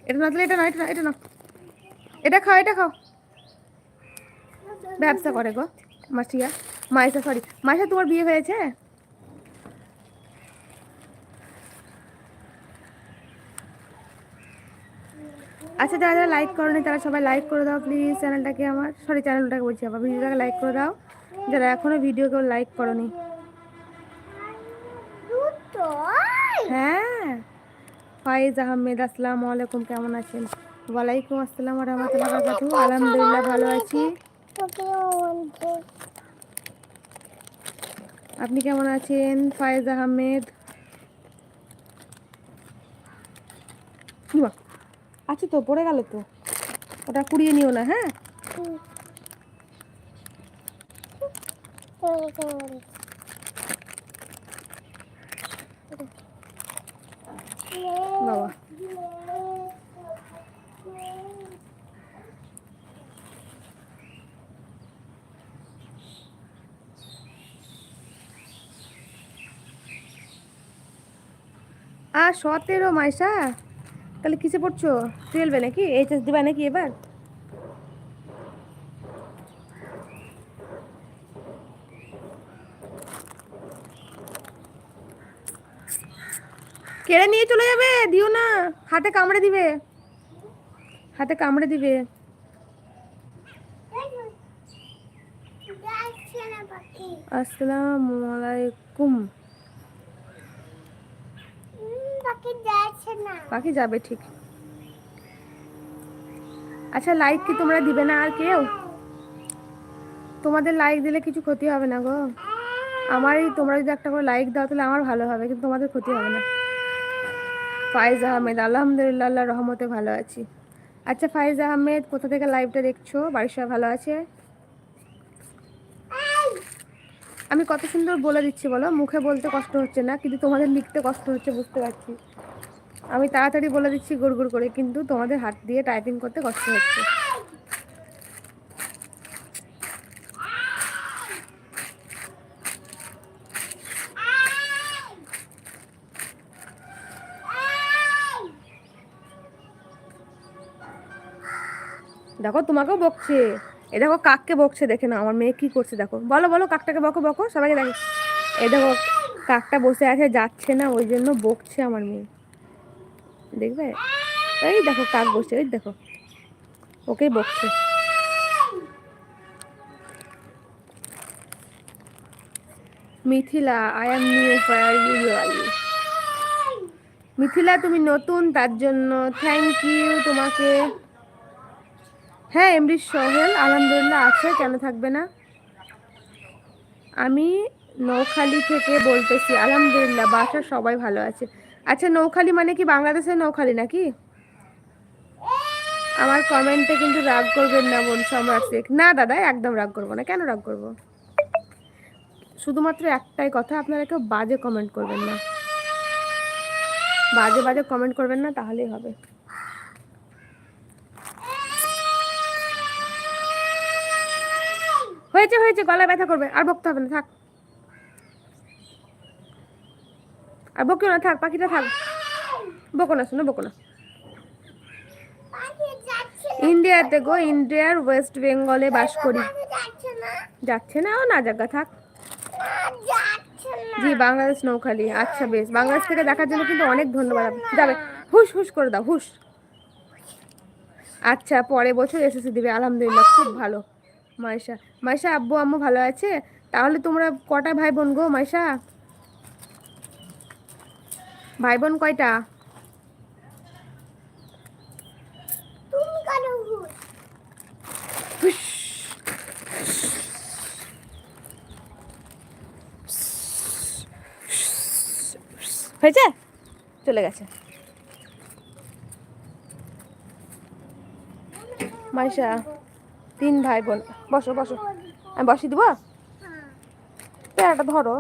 এটা না, এটা না, এটা না, এটা না, এটা খাও, এটা খাও। ব্যবসা করে গো মাসিয়া, মাইসা, সরি মাইসা, তোমার বিয়ে হয়েছে? আচ্ছা, যারা যারা লাইক করোনি তারা সবাই লাইক করে দাও প্লিজ চ্যানেলটাকে, আমার সরি চ্যানেলটাকে বলছি, আবার ভিডিওটাকে লাইক করে দাও যারা এখনো ভিডিও কেউ লাইক করোনি। হ্যাঁ, ফাইজ আহমেদ, আসসালামু আলাইকুম, কেমন আছেন? ওয়ালাইকুম আসসালাম ওয়া রাহমাতুল্লাহি ওয়া বারাকাতুহু। আলহামদুলিল্লাহ ভালো আছি, আপনি কেমন আছেন ফাইজ আহমেদ? আচ্ছা তো পড়ে গেল তো, ওটা কুড়িয়ে নিও না, হ্যাঁ? বাবা আর 17 মাইশা, তাহলে কিসে পড়ছো? 12 নাকি? এইচএস দিবা নাকি এবার? কেড়ে নিয়ে চলে যাবে, দিও না, হাতে কামড়ে দিবে, হাতে কামড়ে দিবে। আসসালামু আলাইকুম। পাখি যাবে ঠিক। আচ্ছা, লাইক কি তোমরা দিবে না আর কেউ? তোমাদের লাইক দিলে কিছু ক্ষতি হবে না গো, আমারই, তোমরা যদি একটা করে লাইক দাও তাহলে আমার ভালো হবে, কিন্তু তোমাদের ক্ষতি হবে না। ফাইজ আহমেদ, আলহামদুলিল্লাহ আল্লাহর রহমতে ভালো আছি। আচ্ছা ফাইজ আহমেদ, কোথা থেকে লাইভটা দেখছো? বাড়ির সবাই ভালো আছে? আমি কত সুন্দর বলে দিচ্ছি বলো, মুখে বলতে কষ্ট হচ্ছে না, কিন্তু তোমাদের লিখতে কষ্ট হচ্ছে, বুঝতে পারছি। আমি তাড়াতাড়ি বলে দিচ্ছি গুড় করে, কিন্তু তোমাদের হাত দিয়ে টাইপিং করতে কষ্ট হচ্ছে। দেখো তোমাকেও বকছে, এ দেখো কাককে বকছে, দেখে না আমার মেয়ে কি করছে, দেখো, বলো বলো কাকটাকে বকো, বকো সবাইকে দেখো। এই দেখো কাকটা বসে আছে, যাচ্ছে না, ওই জন্য বকছে আমার মেয়ে, দেখবে? এই দেখো কাক বসে, এই দেখো ওকেই বকছে। Mithila, I am new, for you. Mithila তুমি নতুন, তার জন্য থ্যাংক ইউ তোমাকে। হ্যাঁ এমডি সোহেল আলহামদুলিল্লাহ আছে, কেন থাকবে না। আমি নৌখালি থেকে বলতেছি, আলহামদুলিল্লাহ বাসার সবাই ভালো আছে। আচ্ছা নৌখালি মানে কি বাংলাদেশের নৌখালি নাকি? আমার কমেন্টে কিন্তু রাগ করবেন না বোন সম্রাট শেখ। না দাদা একদম রাগ করবো না, কেন রাগ করবো? শুধুমাত্র একটাই কথা, আপনারা কেউ বাজে কমেন্ট করবেন না, বাজে বাজে কমেন্ট করবেন না, তাহলেই হবে। হয়েছে হয়েছে, গলায় ব্যথা করবে, আর বকতে হবে না, থাক, আর বকিও না, থাক পাখিটা থাক, বকো না, শোনো বকো না। ইন্ডিয়াতে গো, ইন্ডিয়ার ওয়েস্ট বেঙ্গলে বাস করি। যাচ্ছে না, ও না জায়গা থাক। জি বাংলাদেশ নৌখালি। আচ্ছা বেশ, বাংলাদেশ থেকে দেখার জন্য কিন্তু অনেক ধন্যবাদ। যাবে, হুশ হুশ করে দাও, হুশ। আচ্ছা পরে বছর এসএসসি দিবে, আলহামদুলিল্লাহ খুব ভালো। মাইশা, মাইশা আব্বু আম্মু ভালো আছে? তাহলে তোমরা কটা ভাই বোন গো মাইশা? ভাই বোন কয়টা? হয়েছে, চলে গেছে। মাইশা 3 ভাই বোন। বসো বসো, আমি বসিয়ে দিব, পেয়ারাটা ধরো।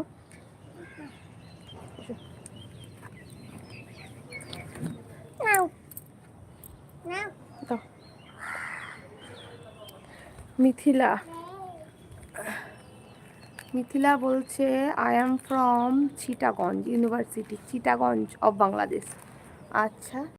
মিথিলা, মিথিলা বলছে I am from Chittagong university, Chittagong of Bangladesh. আচ্ছা